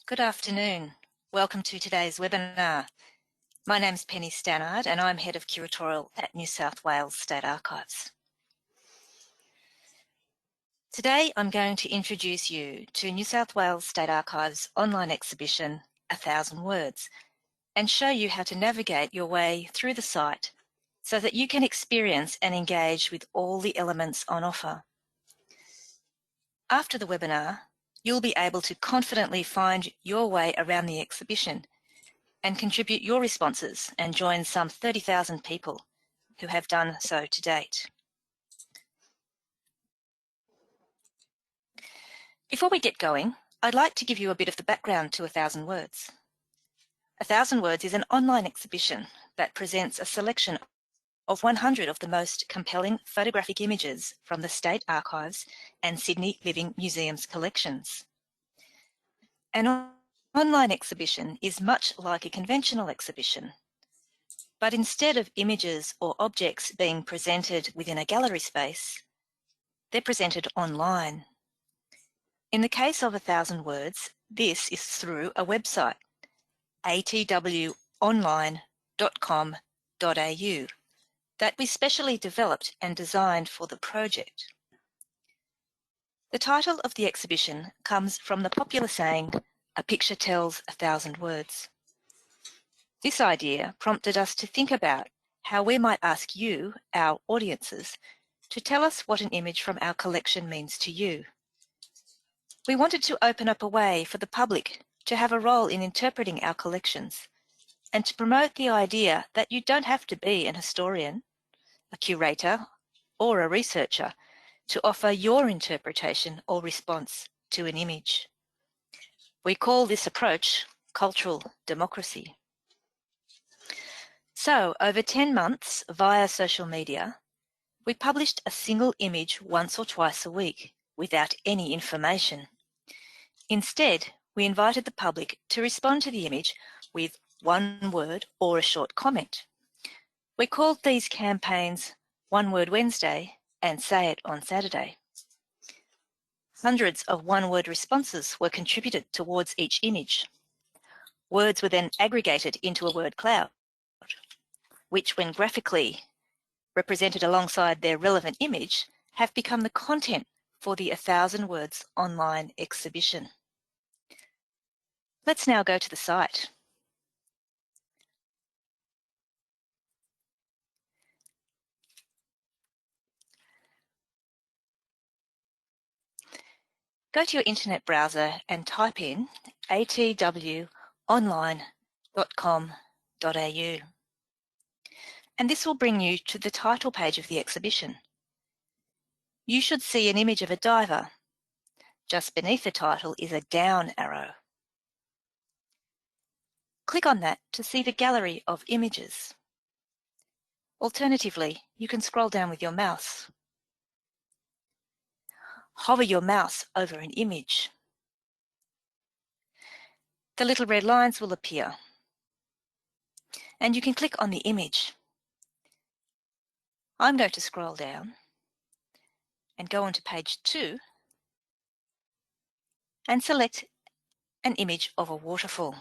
Good afternoon. Welcome to today's webinar. My name is Penny Stannard and I'm Head of Curatorial at New South Wales State Archives. Today I'm going to introduce you to New South Wales State Archives' online exhibition, 1,000 Words, and show you how to navigate your way through the site so that you can experience and engage with all the elements on offer. After the webinar, you'll be able to confidently find your way around the exhibition and contribute your responses and join some 30,000 people who have done so to date. Before we get going, I'd like to give you a bit of the background to 1,000 Words. 1,000 Words is an online exhibition that presents a selection of 100 of the most compelling photographic images from the State Archives and Sydney Living Museums collections. An online exhibition is much like a conventional exhibition, but instead of images or objects being presented within a gallery space, they're presented online. In the case of 1,000 Words, this is through a website, atwonline.com.au, that we specially developed and designed for the project. The title of the exhibition comes from the popular saying, "A picture tells 1,000 words." This idea prompted us to think about how we might ask you, our audiences, to tell us what an image from our collection means to you. We wanted to open up a way for the public to have a role in interpreting our collections and to promote the idea that you don't have to be an historian, a curator, or a researcher to offer your interpretation or response to an image. We call this approach cultural democracy. So, over 10 months via social media, we published a single image once or twice a week without any information. Instead, we invited the public to respond to the image with one word or a short comment. We called these campaigns One Word Wednesday and Say It on Saturday. Hundreds of one-word responses were contributed towards each image. Words were then aggregated into a word cloud, which, when graphically represented alongside their relevant image, have become the content for the 1,000 Words online exhibition. Let's now go to the site. Go to your internet browser and type in atwonline.com.au. And this will bring you to the title page of the exhibition. You should see an image of a diver. Just beneath the title is a down arrow. Click on that to see the gallery of images. Alternatively, you can scroll down with your mouse. Hover your mouse over an image. The little red lines will appear, and you can click on the image. I'm going to scroll down and go on to page 2 and select an image of a waterfall.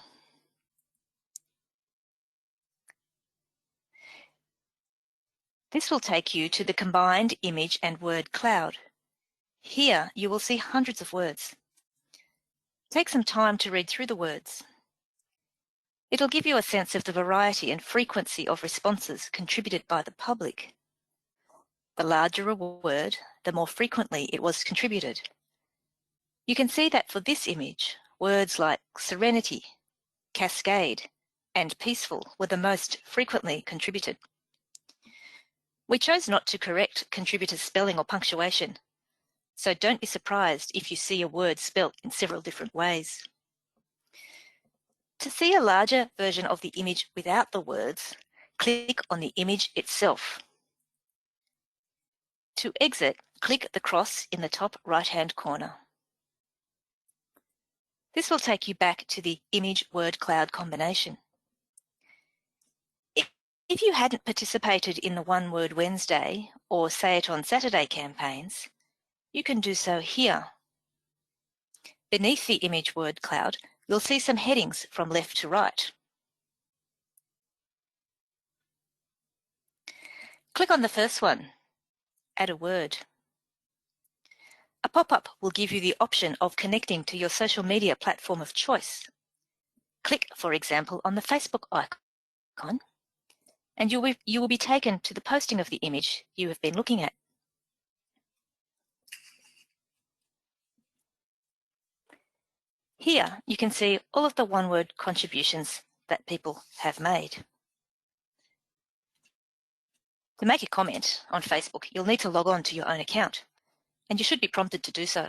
This will take you to the combined image and word cloud. Here you will see hundreds of words. Take some time to read through the words. It'll give you a sense of the variety and frequency of responses contributed by the public. The larger a word, the more frequently it was contributed. You can see that for this image, words like serenity, cascade, and peaceful were the most frequently contributed. We chose not to correct contributors' spelling or punctuation, so don't be surprised if you see a word spelt in several different ways. To see a larger version of the image without the words, click on the image itself. To exit, click the cross in the top right-hand corner. This will take you back to the image-word cloud combination. If you hadn't participated in the One Word Wednesday or Say It on Saturday campaigns, you can do so here. Beneath the image word cloud, you'll see some headings from left to right. Click on the first one, Add a word. A pop-up will give you the option of connecting to your social media platform of choice. Click, for example, on the Facebook icon, and you will be taken to the posting of the image you have been looking at. Here, you can see all of the one-word contributions that people have made. To make a comment on Facebook, you'll need to log on to your own account, and you should be prompted to do so.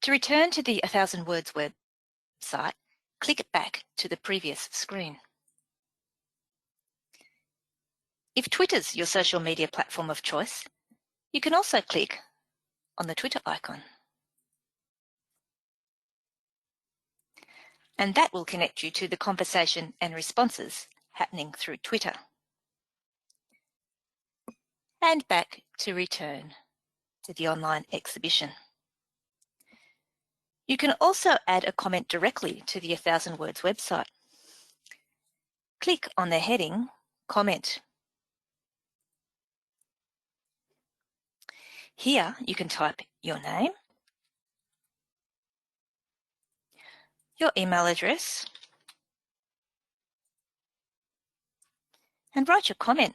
To return to the 1000 Words website, click back to the previous screen. If Twitter's your social media platform of choice, you can also click on the Twitter icon. And that will connect you to the conversation and responses happening through Twitter. And back to return to the online exhibition. You can also add a comment directly to the 1000 Words website. Click on the heading Comment. Here you can type your name, your email address, and write your comment.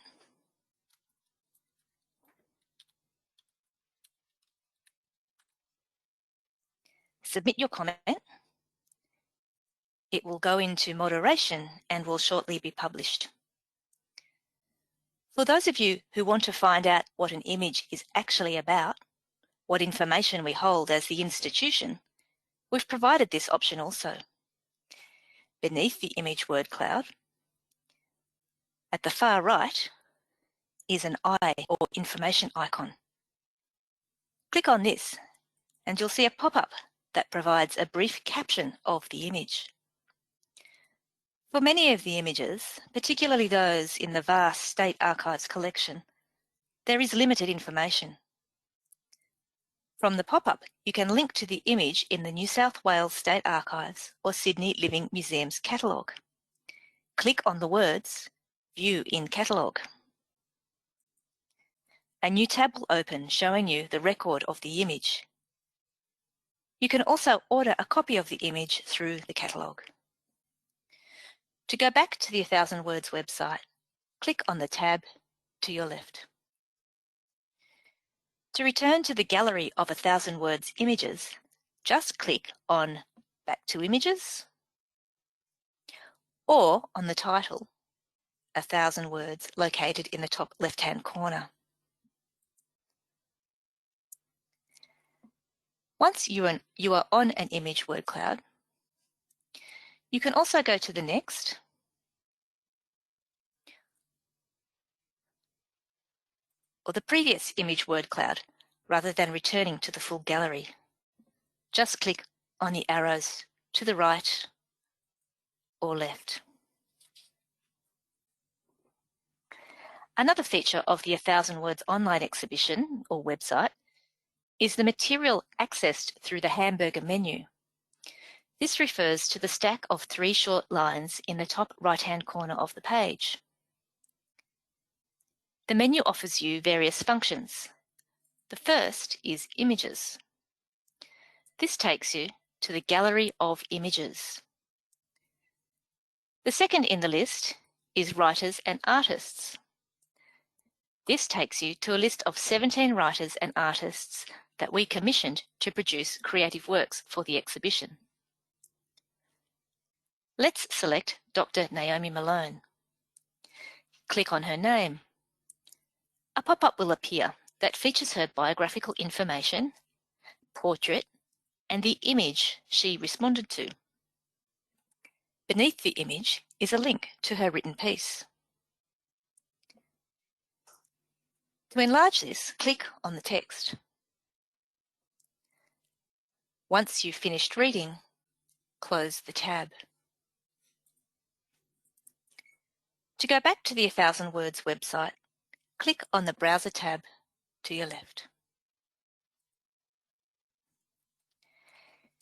Submit your comment. It will go into moderation and will shortly be published. For those of you who want to find out what an image is actually about, what information we hold as the institution, we've provided this option also. Beneath the image word cloud, at the far right, is an eye or information icon. Click on this and you'll see a pop-up that provides a brief caption of the image. For many of the images, particularly those in the vast State Archives collection, there is limited information. From the pop-up, you can link to the image in the New South Wales State Archives or Sydney Living Museums catalogue. Click on the words View in Catalogue. A new tab will open showing you the record of the image. You can also order a copy of the image through the catalogue. To go back to the 1000 Words website, click on the tab to your left. To return to the gallery of 1000 Words images, just click on Back to Images or on the title, 1000 Words, located in the top left-hand corner. Once you are on an image word cloud, you can also go to the next or the previous image word cloud rather than returning to the full gallery. Just click on the arrows to the right or left. Another feature of the 1000 Words online exhibition or website is the material accessed through the hamburger menu. This refers to the stack of 3 short lines in the top right-hand corner of the page. The menu offers you various functions. The first is Images. This takes you to the gallery of images. The second in the list is Writers and Artists. This takes you to a list of 17 writers and artists that we commissioned to produce creative works for the exhibition. Let's select Dr. Naomi Malone. Click on her name. A pop-up will appear that features her biographical information, portrait, and the image she responded to. Beneath the image is a link to her written piece. To enlarge this, click on the text. Once you've finished reading, close the tab. To go back to the 1000 Words website, click on the Browser tab to your left.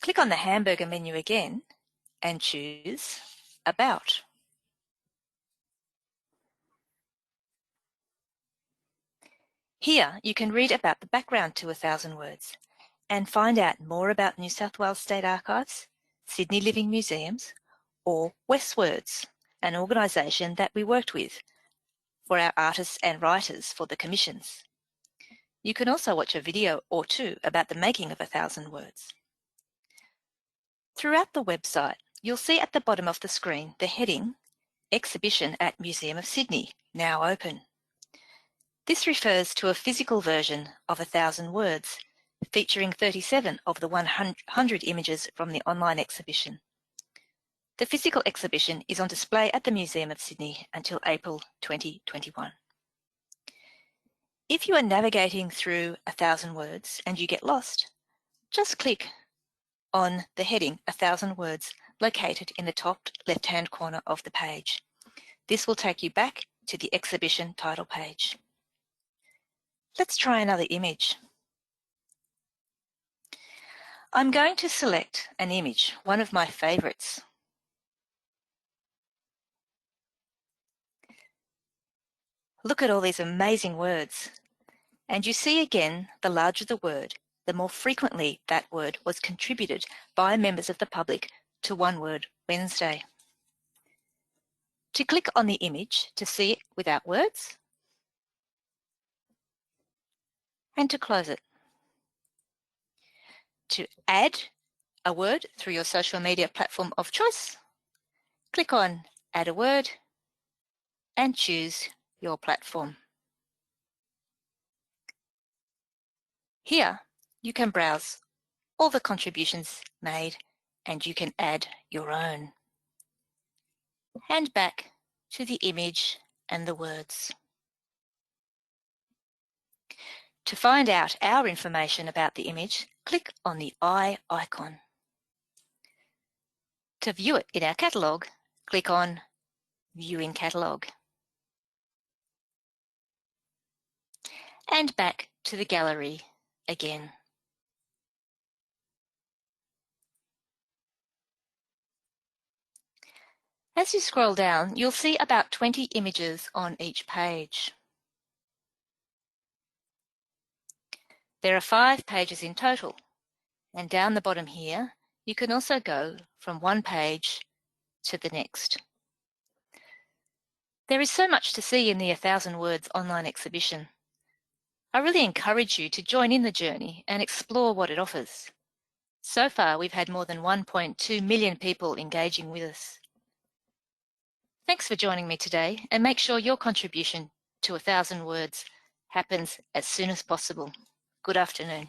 Click on the hamburger menu again and choose About. Here you can read about the background to 1,000 Words and find out more about New South Wales State Archives, Sydney Living Museums, or Westwords, an organisation that we worked with for our artists and writers for the commissions. You can also watch a video or two about the making of 1,000 Words. Throughout the website, you'll see at the bottom of the screen the heading Exhibition at Museum of Sydney, now open. This refers to a physical version of 1,000 Words, featuring 37 of the 100 images from the online exhibition. The physical exhibition is on display at the Museum of Sydney until April 2021. If you are navigating through 1,000 Words and you get lost, just click on the heading 1,000 Words located in the top left-hand corner of the page. This will take you back to the exhibition title page. Let's try another image. I'm going to select an image, one of my favourites. Look at all these amazing words. And you see again, the larger the word, the more frequently that word was contributed by members of the public to One Word Wednesday. To click on the image to see it without words, and to close it. To add a word through your social media platform of choice, click on Add a Word and choose your platform. Here, you can browse all the contributions made and you can add your own. And back to the image and the words. To find out our information about the image, click on the eye icon. To view it in our catalogue, click on View in Catalogue. And back to the gallery again. As you scroll down, you'll see about 20 images on each page. There are 5 pages in total, and down the bottom here, you can also go from one page to the next. There is so much to see in the 1,000 Words online exhibition. I really encourage you to join in the journey and explore what it offers. So far, we've had more than 1.2 million people engaging with us. Thanks for joining me today, and make sure your contribution to 1,000 Words happens as soon as possible. Good afternoon.